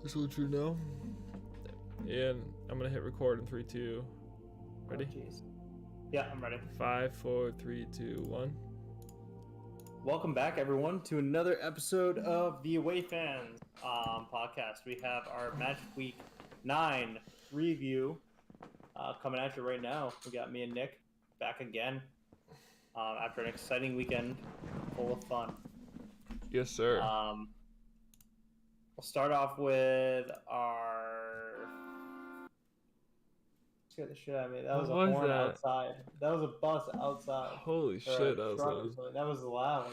Just let you know. And I'm gonna hit record in 3, 2. Ready? Oh, jeez. Yeah, I'm ready. 5, 4, 3, 2, 1. Welcome back, everyone, to another episode of the Away Fans podcast. We have our Match Week 9 review coming at you right now. We got me and Nick back again after an exciting weekend full of fun. Yes, sir. We'll start off with our... Scared the shit out of me. That was a horn outside. That was a bus outside. Holy shit, that was loud. That was loud.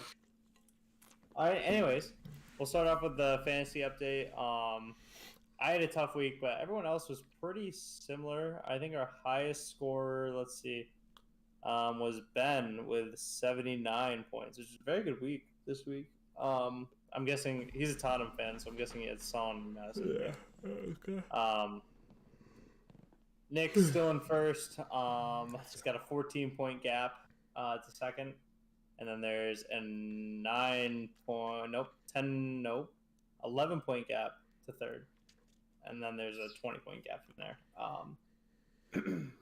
All right, anyways, we'll start off with the fantasy update. I had a tough week, but everyone else was pretty similar. I think our highest scorer, let's see, was Ben with 79 points, which is a very good week this week. I'm guessing he's a Tottenham fan, so I'm guessing he had Son and Madison. Yeah. Okay. Nick's still in first. He's got a 14-point gap to second. And then there's a 11-point gap to third. And then there's a 20-point gap from there.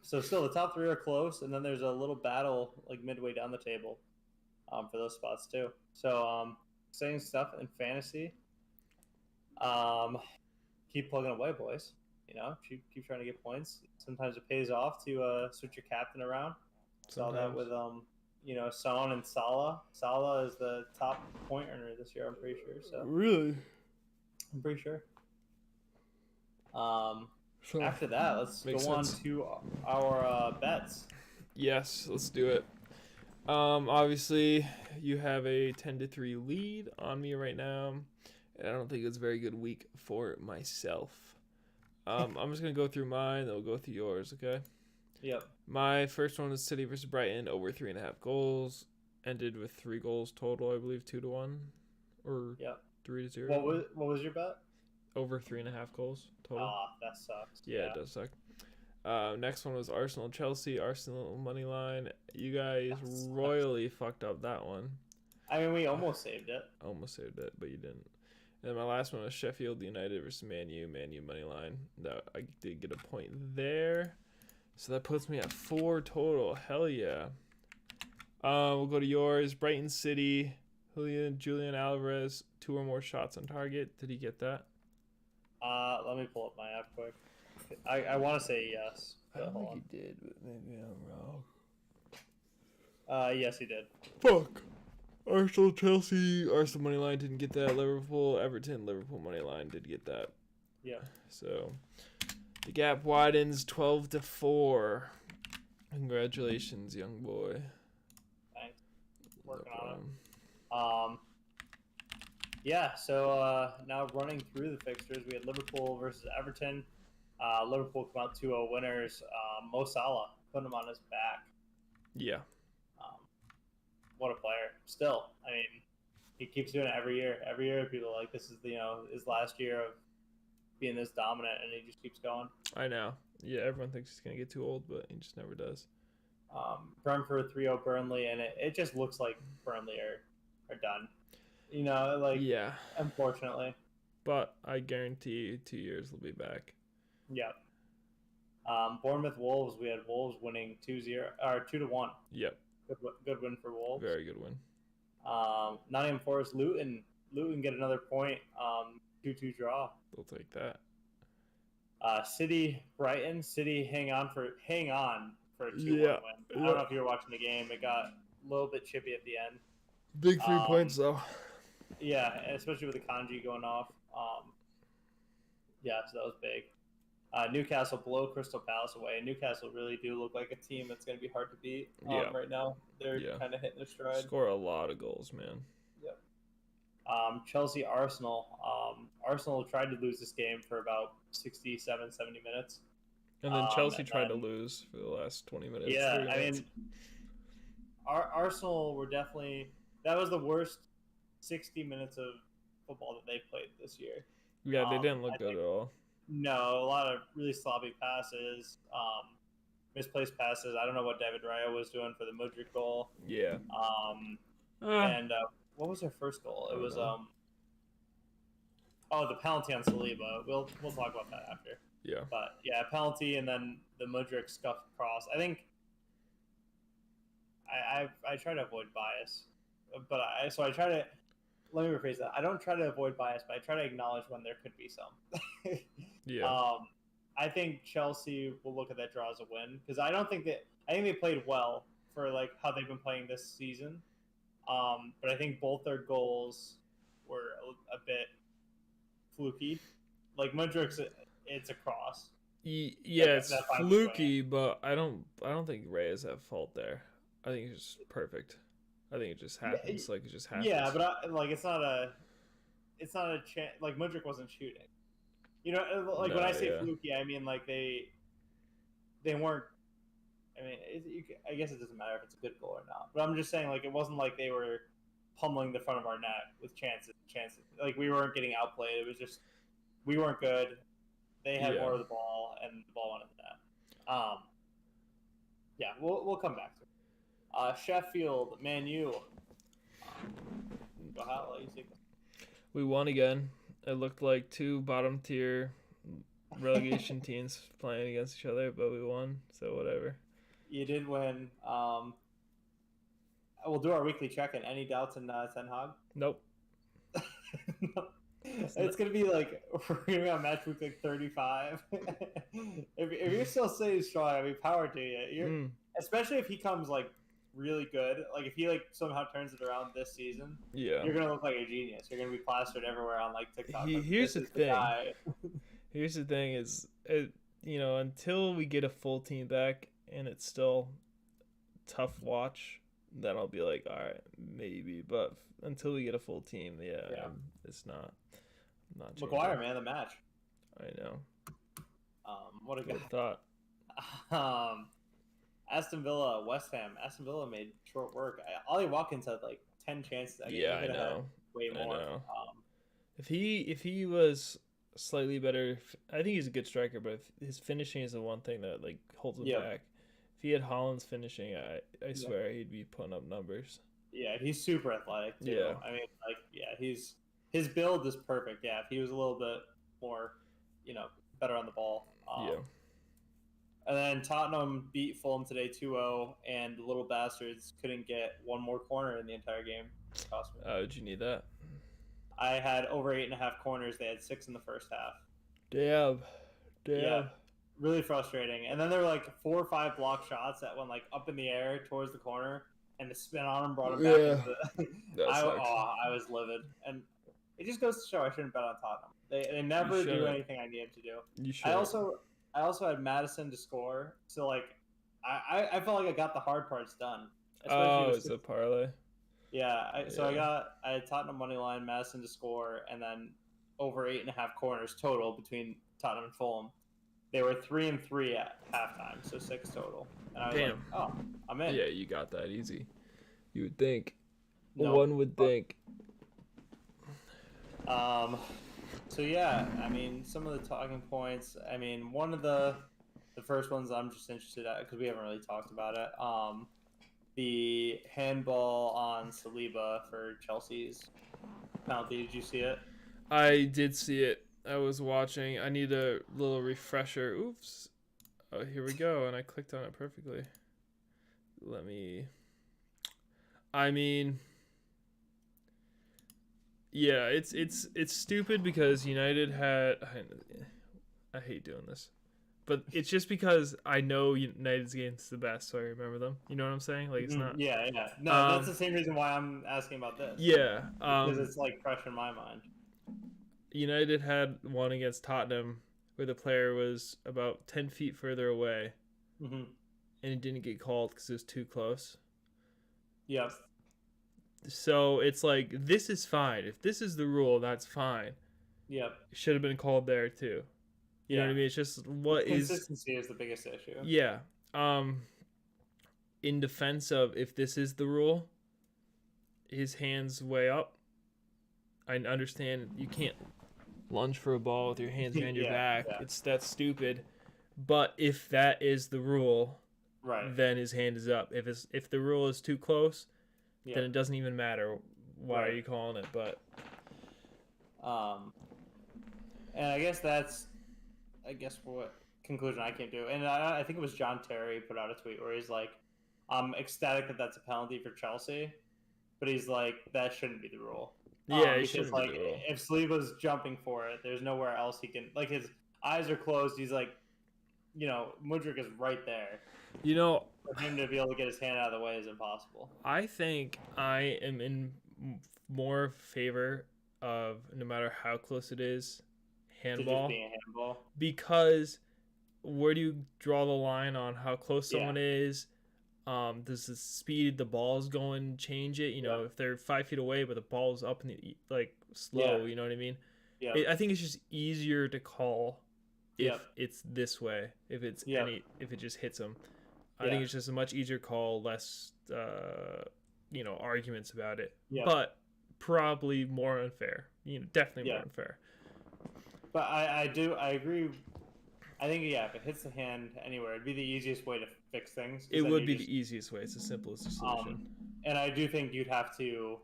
So still the top three are close. And then there's a little battle like midway down the table for those spots too. So exciting stuff in fantasy. Keep plugging away, boys. You know, keep trying to get points. Sometimes it pays off to switch your captain around. Saw that with Son and Salah. Salah is the top point earner this year, I'm pretty sure. So really? I'm pretty sure. After that, let's go on to our bets. Yes, let's do it. Obviously, you have a 10-3 lead on me right now, and I don't think it's a very good week for myself. I'm just going to go through mine, then we'll go through yours, okay? Yep. My first one was City versus Brighton, over 3.5 goals. Ended with 3 goals total, I believe, 2-1 or 3-0. What was your bet? Over 3.5 goals total. That sucks. Yeah, it does suck. Next one was Arsenal Chelsea. Arsenal money line. You guys royally fucked up that one. I mean, we almost saved it. Almost saved it, but you didn't. And then my last one was Sheffield United versus Man U. Man U money line. That I did get a point there. So that puts me at 4 total. Hell yeah. We'll go to yours. Brighton City. Julian Alvarez. 2 or more shots on target. Did he get that? Let me pull up my app quick. I want to say yes. I don't think he did, but maybe I'm wrong. Yes, he did. Fuck. Arsenal Chelsea. Arsenal money line didn't get that. Liverpool Everton. Liverpool money line did get that. Yeah. So the gap widens 12-4. Congratulations, young boy. Thanks. Working on it. Yeah, so now running through the fixtures, we had Liverpool versus Everton. Liverpool come out 2-0 winners. Mo Salah putting him on his back. Yeah. What a player. Still, I mean, he keeps doing it every year. Every year, people are like, this is his last year of being this dominant, and he just keeps going. I know. Yeah, everyone thinks he's going to get too old, but he just never does. Brentford 3-0 Burnley, and it just looks like Burnley are done. Yeah. Unfortunately. But I guarantee you 2 years he'll be back. Yeah. Bournemouth Wolves, we had Wolves winning 2-0 or 2-1. Yep. Good win for Wolves. Very good win. Nottingham Forest Luton get another point. 2-2 draw. They'll take that. City Brighton. City hang on for a 2-1 win. I don't know if you were watching the game. It got a little bit chippy at the end. Big 3 points though. Yeah, especially with the Kanji going off. So that was big. Newcastle below Crystal Palace away. Newcastle really do look like a team that's going to be hard to beat right now. They're kind of hitting their stride. Score a lot of goals, man. Yep. Chelsea Arsenal. Arsenal tried to lose this game for about 67, 70 minutes. And then Chelsea tried to lose for the last 20 minutes. Yeah, I mean, Arsenal were definitely... That was the worst 60 minutes of football that they played this year. Yeah, they didn't look good at all. No, a lot of really sloppy passes, misplaced passes. I don't know what David Raya was doing for the Mudryk goal. Yeah. And what was their first goal? It was Oh, the penalty on Saliba. We'll talk about that after. Yeah. But yeah, penalty and then the Mudryk scuffed cross. I think I try to avoid bias, but I try to let me rephrase that. I don't try to avoid bias, but I try to acknowledge when there could be some. Yeah. I think Chelsea will look at that draw as a win because I think they played well for like how they've been playing this season. But I think both their goals were a bit fluky. Like Mudryk's, it's a cross. Yeah, it's fluky, but I don't think Ray is at fault there. I think it's just perfect. I think it just happens. Like it just happens. Yeah, but it's not a chance. Like Mudryk wasn't shooting. You know, like when I say fluky, I mean like they weren't. I mean, I guess it doesn't matter if it's a good goal or not. But I'm just saying, like, it wasn't like they were pummeling the front of our net with chances. Like we weren't getting outplayed. It was just we weren't good. They had more of the ball, and the ball went in the net. Yeah, we'll come back to it. Sheffield, Man U. We won again. It looked like two bottom tier relegation teams playing against each other, but we won, so whatever. You did win. We'll do our weekly check-in. Any doubts in Ten Hag? Nope. No. It's gonna be like we're gonna be on match week like 35. if you're still staying strong, I mean, power to you. Especially if he comes like really good. Like if he like somehow turns it around this season, you're gonna look like a genius. You're gonna be plastered everywhere on like TikTok. Here's the thing. Here's the thing: is until we get a full team back and it's still tough watch, then I'll be like, all right, maybe. But until we get a full team, it's not. Maguire, man, the match. I know. What a good thought. Aston Villa, West Ham. Aston Villa made short work. Ollie Watkins had like 10 chances. I know. Way more. I know. If he was slightly better, I think he's a good striker, but his finishing is the one thing that like holds him back. If he had Holland's finishing, I swear he'd be putting up numbers. Yeah, he's super athletic too. Yeah. I mean, like, his build is perfect. Yeah, if he was a little bit more, better on the ball. And then Tottenham beat Fulham today 2-0, and the little bastards couldn't get one more corner in the entire game. It cost me. Did you need that? I had over 8.5 corners. They had 6 in the first half. Damn. Yeah, really frustrating. And then there were like 4 or 5 block shots that went like up in the air towards the corner, and the spin on them brought him back into the... I was livid. And it just goes to show I shouldn't bet on Tottenham. They never do anything I need them to do. You should. I also had Madison to score, so like I felt like I got the hard parts done. It's a parlay. Yeah, I had Tottenham money line, Madison to score, and then over 8.5 corners total between Tottenham and Fulham. They were 3-3 at halftime, so 6 total. And I was like, oh, I'm in. Yeah, you got that easy. You would think. Nope. One would think. So yeah, I mean, some of the talking points. I mean, one of the first ones I'm just interested at because we haven't really talked about it. The handball on Saliba for Chelsea's penalty. Did you see it? I did see it. I was watching. I need a little refresher. Oops. Oh, here we go. And I clicked on it perfectly. I mean, yeah, it's stupid because United had. I hate doing this, but it's just because I know United's against the best, so I remember them. You know what I'm saying? Like it's not. Yeah. No, that's the same reason why I'm asking about this. Yeah. Because it's like fresh in my mind. United had one against Tottenham where the player was about 10 feet further away, and it didn't get called because it was too close. Yep. So it's like, this is fine. If this is the rule, that's fine. Yep. It should have been called there too. You know what I mean? It's just consistency is the biggest issue. Yeah. In defense of if this is the rule, his hands way up. I understand you can't lunge for a ball with your hands behind your back. Yeah. That's stupid. But if that is the rule, right, then his hand is up. If the rule is too close, then it doesn't even matter why are you calling it. But And I guess what conclusion I came to. And I think it was John Terry put out a tweet where he's like, I'm ecstatic that that's a penalty for Chelsea, but he's like, that shouldn't be the rule. Yeah, it Because shouldn't be like the rule. if Saliba's jumping for it, there's nowhere else he can. Like his eyes are closed. He's like, Mudryk is right there. You know, For him to be able to get his hand out of the way is impossible. I think I am in more favor of, no matter how close it is, handball. To just being a handball. Because where do you draw the line on how close someone is? Does the speed the ball's going change it? If they're 5 feet away but the ball's up in the slow, you know what I mean? Yeah. I think it's just easier to call if it's this way. If it's if it just hits them, I think it's just a much easier call, less arguments about it. But probably more unfair. Definitely more unfair. But I agree. I think if it hits the hand anywhere, it'd be the easiest way to fix things. It would be the easiest way. It's the simplest solution. And I do think you'd have to.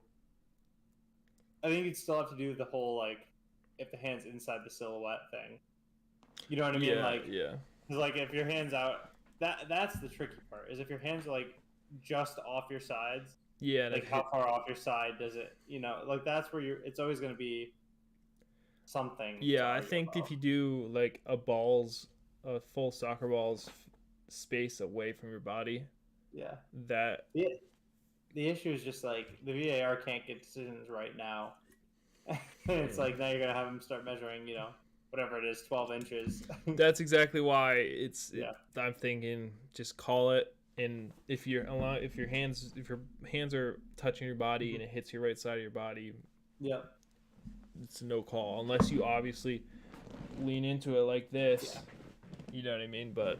I think you'd still have to do the whole if the hand's inside the silhouette thing. You know what I mean? Because if your hand's out, that's the tricky part. Is if your hands are just off your sides. Yeah. How far off your side does it? That's where it's always going to be something. Yeah, I think if you do a full soccer ball's space away from your body. Yeah. That. The issue is just the VAR can't get decisions right now. It's now you're gonna have them start measuring, whatever it is, 12 inches. That's exactly why I'm thinking just call it. And if your hands are touching your body and it hits your right side of your body, it's a no call unless you obviously lean into it like this. You know what I mean? But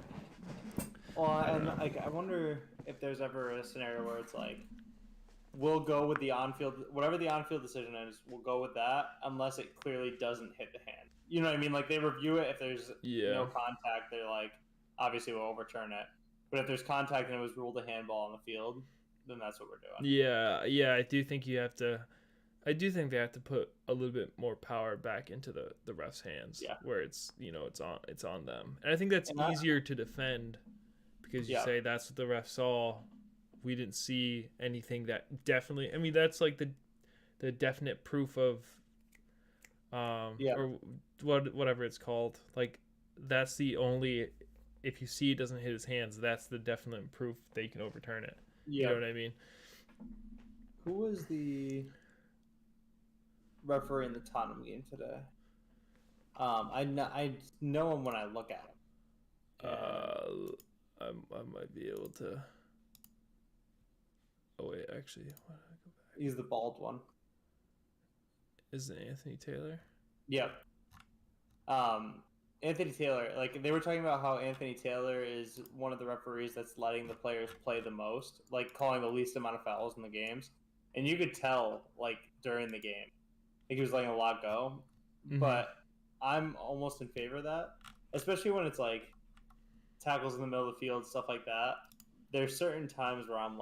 I wonder if there's ever a scenario where it's we'll go with the on-field, whatever the on-field decision is, we'll go with that unless it clearly doesn't hit the hand. You know what I mean? They review it. If there's no contact, they're obviously we'll overturn it. But if there's contact and it was ruled a handball on the field, then that's what we're doing. Yeah. I do think I do think they have to put a little bit more power back into the ref's hands, where it's it's on them, and I think that's easier to defend because you say that's what the ref saw. We didn't see anything that definitely. I mean, that's the definite proof of, or whatever it's called. That's the only. If you see it doesn't hit his hands, that's the definite proof that you can overturn it. You know what I mean? Who was the referee in the Tottenham game today? I know him when I look at him. I might be able to. Oh wait, actually, why did I go back? He's the bald one. Is it Anthony Taylor? Yep. Anthony Taylor, they were talking about how Anthony Taylor is one of the referees that's letting the players play the most, calling the least amount of fouls in the games, and you could tell during the game, he was letting a lot go. Mm-hmm. But I'm almost in favor of that, especially when it's tackles in the middle of the field, stuff like that. There's certain times where I'm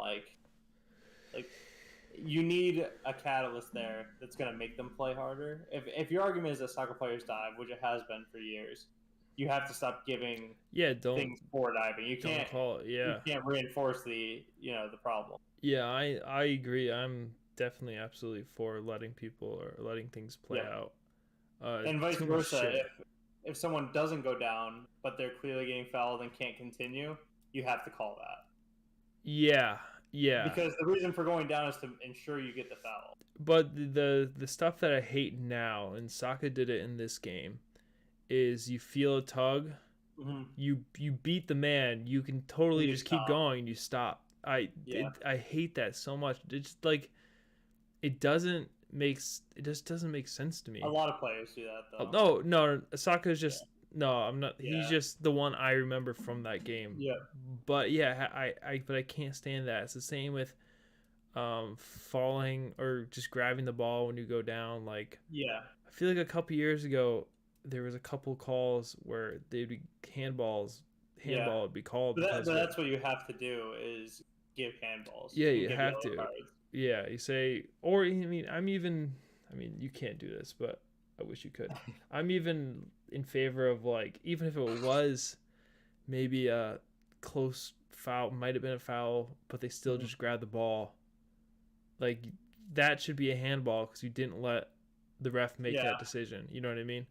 you need a catalyst there that's going to make them play harder. If your argument is that soccer players dive, which it has been for years, you have to stop giving things for diving. You can't call it. You can't reinforce the problem. Yeah, I agree. I'm definitely absolutely for letting people or letting things play out. And vice versa. If someone doesn't go down, but they're clearly getting fouled and can't continue, you have to call that. Yeah. Because the reason for going down is to ensure you get the foul. But the stuff that I hate now, and Saka did it in this game, is you feel a tug, you beat the man, you can totally just keep going, you stop. I hate that so much. It's it just doesn't make sense to me. A lot of players do that though. No, Saka's just no, I'm not. Yeah. He's just the one I remember from that game. Yeah. But I can't stand that. It's the same with falling or just grabbing the ball when you go down. I feel like a couple years ago there was a couple calls where they'd be handball would be called. But that's what you have to do is give handballs. Yeah, you have to. Cards. Yeah, you say, or you can't do this, but I wish you could. I'm even in favor of like, even if it was maybe a close foul, might have been a foul, but they still just grabbed the ball. Like that should be a handball because you didn't let the ref make that decision. You know what I mean?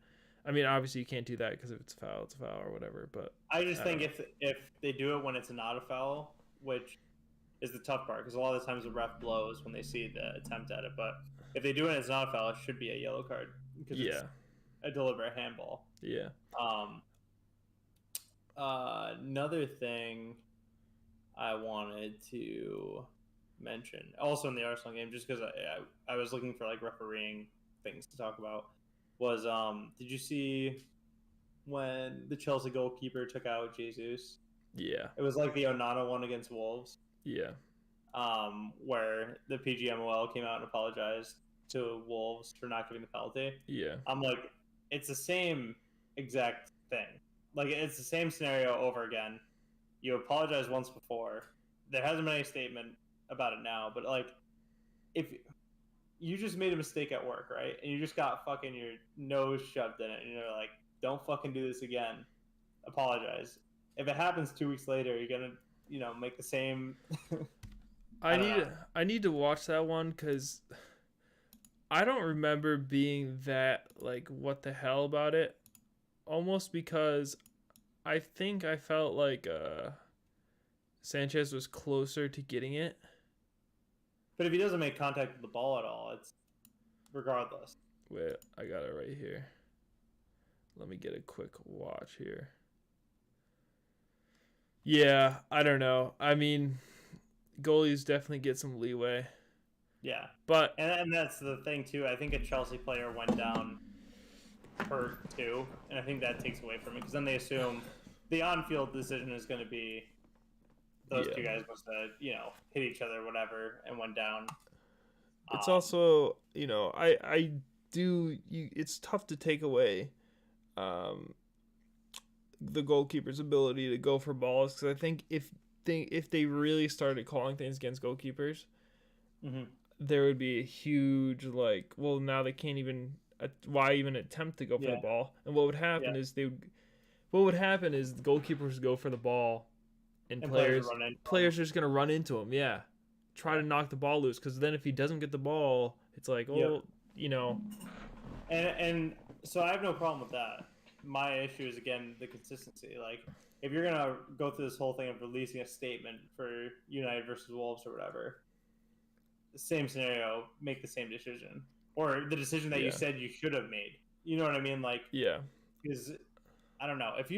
I mean, obviously you can't do that because if it's a foul or whatever. But I just think if they do it when it's not a foul, which is the tough part, because a lot of the times the ref blows when they see the attempt at it. But if they do it and it's not a foul, it should be a yellow card because it's a deliberate handball. Yeah. Another thing I wanted to mention, also in the Arsenal game, just because I was looking for like refereeing things to talk about, was did you see when the Chelsea goalkeeper took out Jesus? Yeah. It was like the Onana one against Wolves. Yeah. Where the PGMOL came out and apologized to Wolves for not giving the penalty. Yeah. I'm like, it's the same exact thing. Like, it's the same scenario over again. You apologized once before. There hasn't been any statement about it now, but like, if you just made a mistake at work, right? And you just got fucking your nose shoved in it, and you're like, don't fucking do this again. Apologize. If it happens 2 weeks later, you're gonna, make the same. I need to watch that one because I don't remember being that like what the hell about it. Almost because I think I felt like Sanchez was closer to getting it. But if he doesn't make contact with the ball at all, it's regardless. Wait, I got it right here. Let me get a quick watch here. Yeah, I don't know. I mean, goalies definitely get some leeway. Yeah. But and that's the thing too. I think a Chelsea player went down hurt too, and I think that takes away from it because then they assume the on-field decision is going to be those two guys must have hit each other, whatever, and went down. It's also I do. It's tough to take away the goalkeeper's ability to go for balls because I think if they really started calling things against goalkeepers, there would be a huge now they can't even. Why even attempt to go for the ball? And what would happen is the goalkeepers go for the ball, and players are just gonna run into him. Yeah, try to knock the ball loose because then if he doesn't get the ball, it's like And so I have no problem with that. My issue is again the consistency. Like if you're gonna go through this whole thing of releasing a statement for United versus Wolves or whatever, the same scenario, make the same decision. Or the decision that you said you should have made. You know what I mean? Like, because I don't know if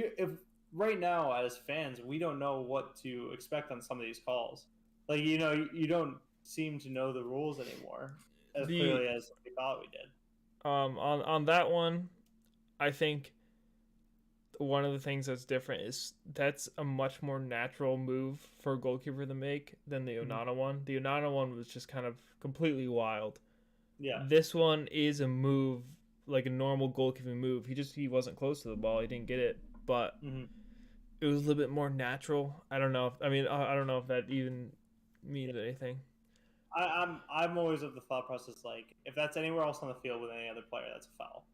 right now as fans we don't know what to expect on some of these calls. Like you don't seem to know the rules anymore as clearly as we thought we did. On that one, I think one of the things that's different is that's a much more natural move for a goalkeeper to make than the Onana one. The Onana one was just kind of completely wild. Yeah. This one is a move, like a normal goalkeeping move. He wasn't close to the ball. He didn't get it, but it was a little bit more natural. I don't know. I don't know if that even means anything. I'm always of the thought process like if that's anywhere else on the field with any other player, that's a foul.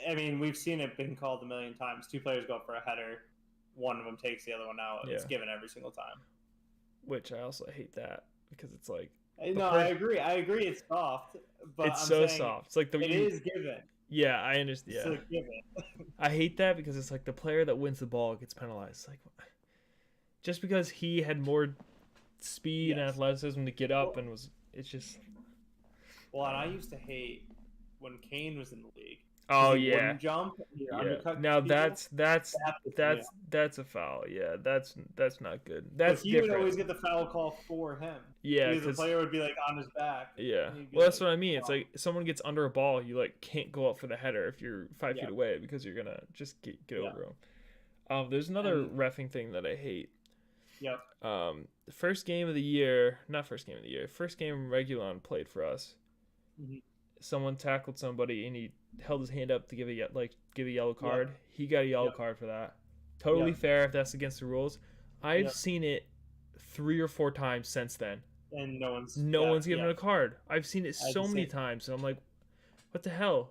I mean, we've seen it been called a million times. Two players go for a header, one of them takes the other one out. It's given every single time. Which I also hate that because it's like I agree. It's soft, but it's so soft. It's like it is given. Yeah, I understand. Yeah, it's given. I hate that because it's like the player that wins the ball gets penalized. Like just because he had more speed and athleticism to get up it's just. Well, and I used to hate when Kane was in the league. Oh he wouldn't jump. Now that's a foul. Yeah, that's not good. That's he different. would always get the foul call for him. Yeah, because the player would be like on his back. Yeah, well, that's what I mean. It's like if someone gets under a ball, you like can't go up for the header if you're 5 feet away because you're gonna just get over him. There's another reffing thing that I hate. Yep. The first game Regulon played for us. Someone tackled somebody and he held his hand up to give a yellow card. He got a yellow card for that. Totally fair if that's against the rules. I've seen it 3 or 4 times since then. and no one's No one's giving yeah. a card. I've seen it I had the so many same. times, and I'm like, what the hell?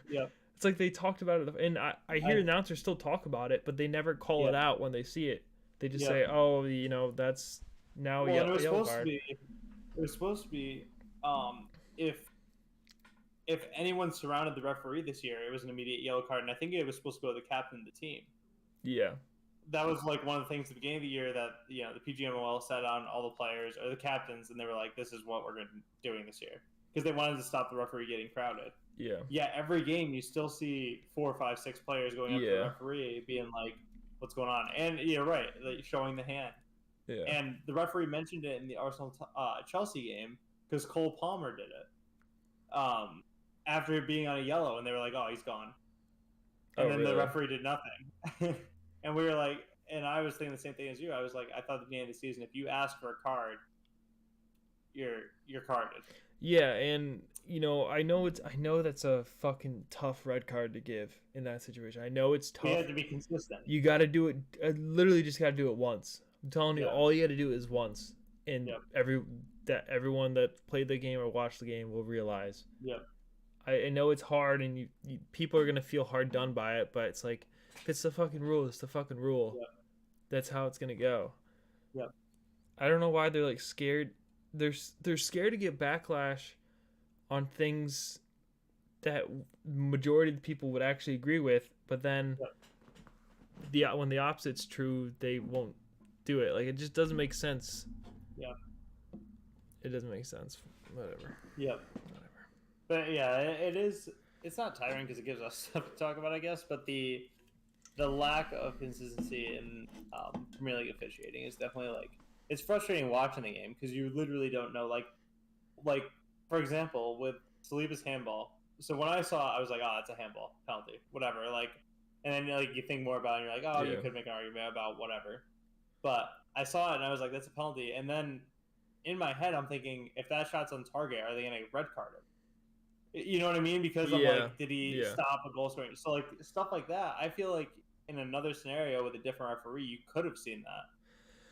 Yep. It's like they talked about it, and I hear I announcers still talk about it, but they never call it Yep. out when they see it. They just say, Yep. oh, that's now a Well, and it was yellow supposed to card. be. It was supposed to be. If anyone surrounded the referee this year, it was an immediate yellow card, and I think it was supposed to go to the captain of the team. Yeah. That was like one of the things at the beginning of the year that the PGMOL said on all the players or the captains, and they were like, "This is what we're doing this year," because they wanted to stop the referee getting crowded. Yeah. Yeah, every game you still see 4, 5, 6 players going up to the Yeah. referee, being like, "What's going on?" And you're right, like, showing the hand. Yeah. And the referee mentioned it in the Arsenal Chelsea game because Cole Palmer did it. After being on a yellow, and they were like, "Oh, he's gone," and Oh, then the really? referee did nothing. And we were like, and I was thinking the same thing as you. I was like, I thought at the beginning of the season, if you ask for a card, you're carded. Yeah, and I know that's a fucking tough red card to give in that situation. I know it's You tough. have to be consistent. You got to do it. Literally, just got to do it once. I'm telling you, Yeah. all you got to do is once, and Yep. everyone that played the game or watched the game will realize. Yep. I know it's hard, and people are gonna feel hard done by it, but it's like, if it's the fucking rule, it's the fucking rule. Yep. That's how it's gonna go. Yep. I don't know why they're like scared. They're scared to get backlash on things that majority of the people would actually agree with, but then when the opposite's true, they won't do it. Like, it just doesn't make sense. Yeah. It doesn't make sense. Whatever. Yep. Whatever. But yeah, it is. It's not tiring because it gives us stuff to talk about, I guess. But the lack of consistency in Premier League officiating is definitely like, it's frustrating watching the game because you literally don't know. Like for example, with Saliba's handball. So when I saw it, I was like, oh, it's a handball penalty, whatever. Like, and then like you think more about it, and you're like, oh, Yeah. you could make an argument about whatever. But I saw it and I was like, that's a penalty. And then in my head, I'm thinking, if that shot's on target, are they going to red card him? You know what I mean? Because I'm Yeah. like, did he stop a goal scoring? So like stuff like that, I feel like in another scenario with a different referee, you could have seen that.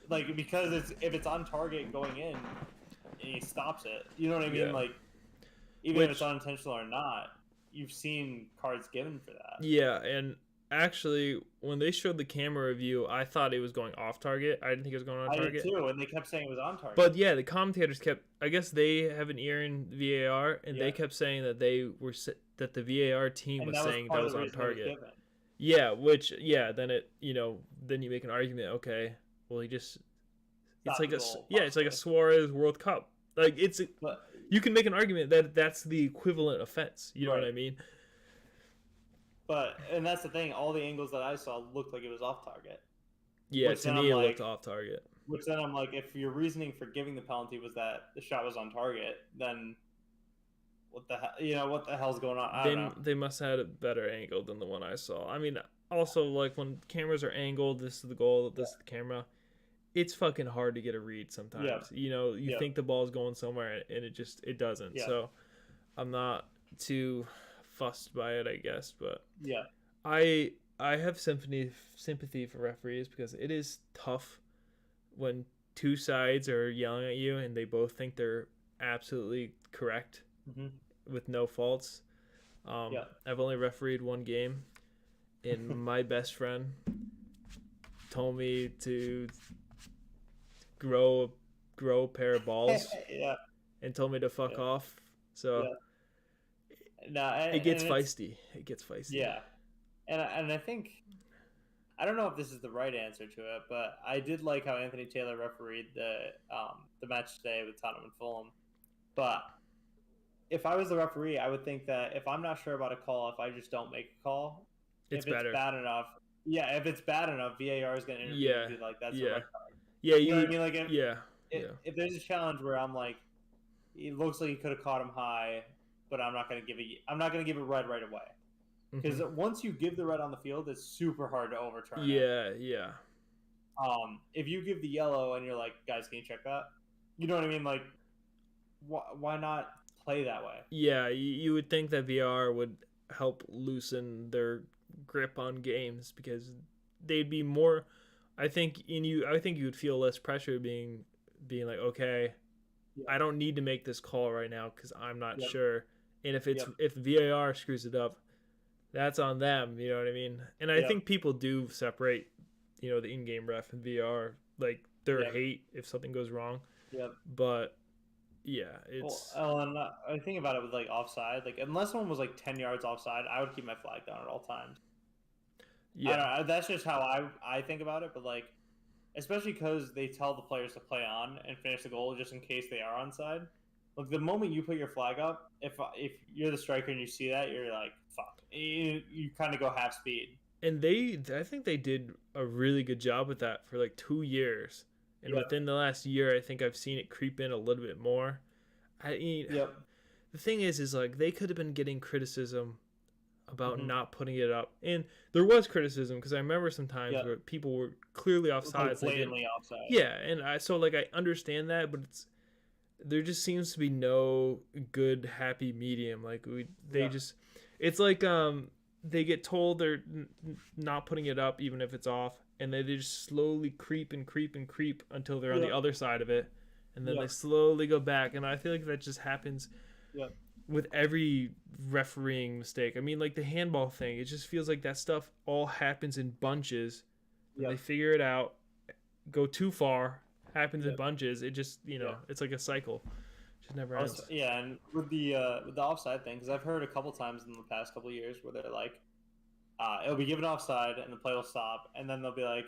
Like, because if it's on target going in and he stops it, you know what I mean? Yeah. Like, even if it's unintentional or not, you've seen cards given for that. Yeah, and actually, when they showed the camera review, I thought it was going off target. I didn't think it was going on target. I did too, and they kept saying it was on target. But yeah, the commentators kept. I guess they have an ear in VAR, and they kept saying that that the VAR team was saying that was on target. Yeah, which then then you make an argument. Okay, well, he just it's like a Suarez World Cup. Like, you can make an argument that that's the equivalent offense. You know what I mean? And that's the thing. All the angles that I saw looked like it was off target. Yeah, to me it looked off target. Which then I'm like, if your reasoning for giving the penalty was that the shot was on target, then what the hell? What the hell's going on? I don't know. They must have had a better angle than the one I saw. I mean, also, like, when cameras are angled, this is the goal, this is the camera. It's fucking hard to get a read sometimes. Yeah. You think the ball's going somewhere, and it doesn't. Yeah. So I'm not too fussed by it, I guess. But yeah, I have sympathy for referees because it is tough when two sides are yelling at you and they both think they're absolutely correct with no faults. I've only refereed one game, and my best friend told me to grow a pair of balls and told me to fuck off. So it gets feisty. It gets feisty. Yeah. And I think, I don't know if this is the right answer to it, but I did like how Anthony Taylor refereed the match today with Tottenham and Fulham. But if I was the referee, I would think that if I'm not sure about a call, if I just don't make a call, if it's bad enough, if it's bad enough, VAR is going to intervene and be like, that's a red card. Yeah, you know what I mean? Like, if there's a challenge where I'm like, it looks like he could have caught him high, but I'm not going to give it red right away. Because once you give the red on the field, it's super hard to overturn it. Yeah. If you give the yellow and you're like, guys, can you check that? You know what I mean? Like, why not play that way? Yeah, you would think that VR would help loosen their grip on games because they'd be more. I think you would feel less pressure being like, okay, Yeah. I don't need to make this call right now because I'm not Yep. sure. And if Yep. if VAR screws it up, that's on them. You know what I mean? And I Yep. think people do separate, the in-game ref and VAR, like their Yep. hate if something goes wrong. Yep. But yeah, Well, it's and I think about it with like offside. Like unless someone was like 10 yards offside, I would keep my flag down at all times. I don't yeah, know. That's just how I think about it. But like, especially because they tell the players to play on and finish the goal just in case they are onside. Like the moment you put your flag up, if you're the striker and you see that, you're like, fuck. You kind of go half speed. and I think they did a really good job with that for like 2 years. And Yep. within the last year, I think I've seen it creep in a little bit more. I mean, Yep. the thing is like they could have been getting criticism about Mm-hmm. not putting it up, and there was criticism because I remember sometimes Yep. where people were clearly Like offsides. blatantly offside. Yeah, and I understand that, but there just seems to be no good happy medium. Like they Yeah. just, it's like they get told they're not putting it up even if it's off, and they just slowly creep and creep and creep until they're on the Yeah. other side of it, and then Yeah. they slowly go back. And I feel like that just happens Yeah. with every refereeing mistake. I mean, like the handball thing, it just feels like that stuff all happens in bunches. Yep. They figure it out, go too far, happens in Yep. bunches. It just, Yeah. it's like a cycle. It just never ends. Yeah, and with the offside thing, because I've heard a couple times in the past couple years where they're like, it'll be given offside and the play will stop, and then they'll be like,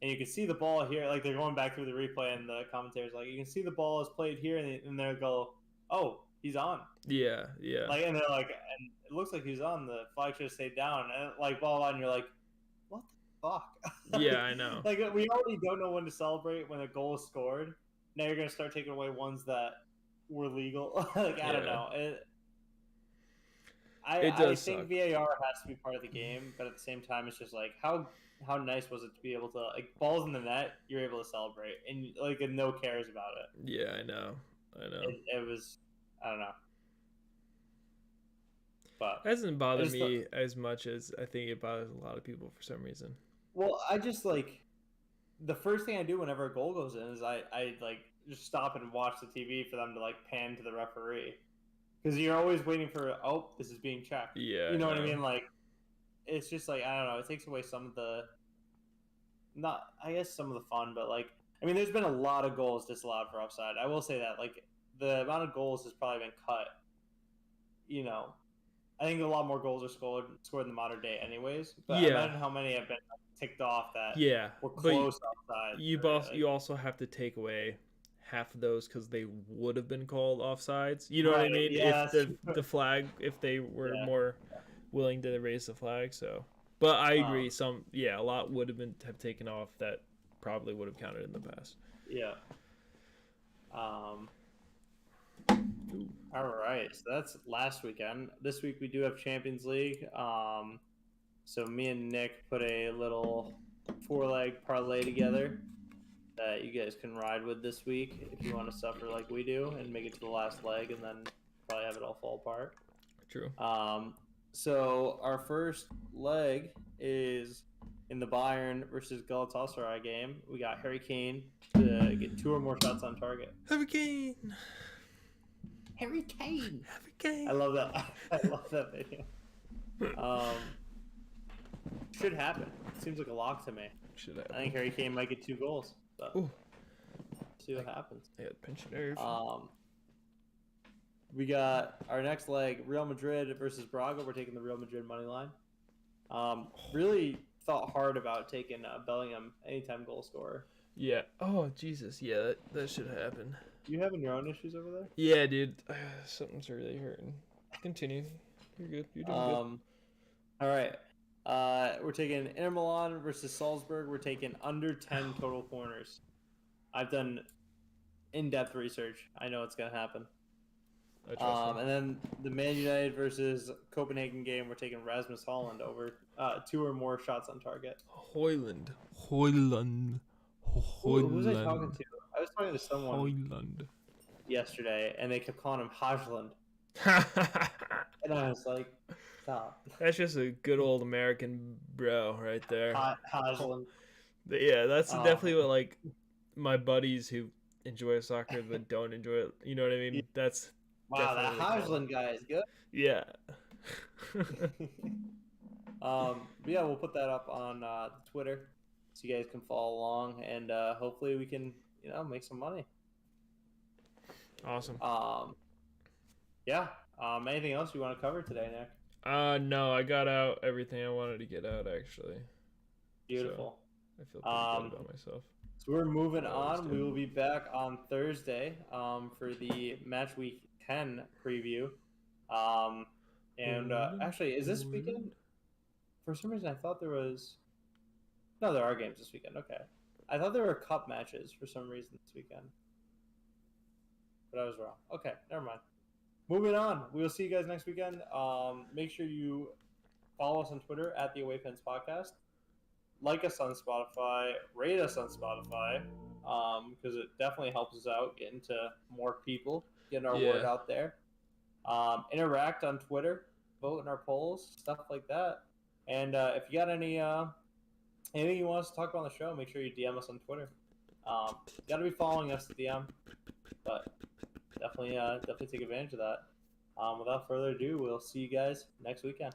and you can see the ball here, like they're going back through the replay, and the commentators like, you can see the ball is played here, and they'll go, oh, he's on. Yeah, yeah. Like, and they're like, and it looks like he's on. The flag should have stayed down, and like ball on, you're like, what the fuck? Yeah, I know. Like we already don't know when to celebrate when a goal is scored. Now you're gonna start taking away ones that were legal. Like I don't Yeah. know. It I does think suck. VAR has to be part of the game, but at the same time, it's just like how nice was it to be able to like balls in the net, you're able to celebrate, and like and no cares about it. Yeah, I know. It was I don't know, but That doesn't bother just me as much as I think it bothers a lot of people for some reason. well, I just like the first thing I do whenever a goal goes in is I like just stop and watch the TV for them to like pan to the referee. Because you're always waiting for, oh, this is being checked. Yeah, You know what I mean? Like, it's just like, I don't know. It takes away some of the, not, I guess some of the fun, but like, I mean, there's been a lot of goals disallowed for offside. I will say that. Like, the amount of goals has probably been cut. You know, I think a lot more goals are scored in the modern day anyways. But Yeah. imagine how many have been ticked off that were but close offside. you also have to take away half of those because they would have been called offsides. You know what I Right, mean? yeah, If the flag, if they were Yeah. more willing to raise the flag. So, but I agree. Um, a lot would have taken off that probably would have counted in the past. Yeah. Ooh. All right, so that's last weekend. This week we do have Champions League. So me and Nick put a little 4-leg parlay together that you guys can ride with this week if you want to suffer like we do and make it to the last leg and then probably have it all fall apart. True. So our first leg is in the Bayern versus Galatasaray game. We got Harry Kane to get 2 or more shots on target. Harry Kane. Harry Kane. Harry Kane. I love that. I love that video. Should happen. Seems like a lock to me. Should have. I think Harry Kane might get 2 goals. But Ooh. see what happens. Yeah, pinch nerve. We got our next leg, Real Madrid versus Braga. We're taking the Real Madrid money line. Really thought hard about taking Bellingham anytime goal scorer. Yeah. Oh Jesus. Yeah, that should happen. You having your own issues over there? Yeah, dude. Something's really hurting. Continue. You're good. You're doing good. All right. We're taking Inter Milan versus Salzburg. We're taking under 10 total corners. I've done in-depth research. I know it's gonna happen. I trust And then the Man United versus Copenhagen game. We're taking Rasmus Holland over 2 or more shots on target. Hoyland. Who was I talking to? I was talking to someone Hoyland. yesterday, and they kept calling him Hajland. And I was like, stop. That's just a good old American bro right there. Hajland. Yeah, that's definitely what like my buddies who enjoy soccer that don't enjoy it. You know what I mean? That's Wow, that definitely the goal. Hajland guy is good. Yeah. But yeah, we'll put that up on Twitter so you guys can follow along, and hopefully we can, make some money. Awesome. Yeah. Anything else you want to cover today, Nick? No, I got out everything I wanted to get out actually. Beautiful. So I feel pretty good about myself. So we're moving Always on. do. We will be back on Thursday for the match week 10 preview. Actually, is this weekend? For some reason, I thought there was. No, there are games this weekend. Okay. I thought there were cup matches for some reason this weekend. But I was wrong. Okay, never mind. Moving on. We will see you guys next weekend. Make sure you follow us on Twitter at the Away Fans Podcast. Like us on Spotify. Rate us on Spotify. Because it definitely helps us out getting to more people, getting our word out there. Interact on Twitter. Vote in our polls. Stuff like that. And if you got anything you want us to talk about on the show, make sure you DM us on Twitter. You got to be following us to DM, but definitely take advantage of that. Without further ado, we'll see you guys next weekend.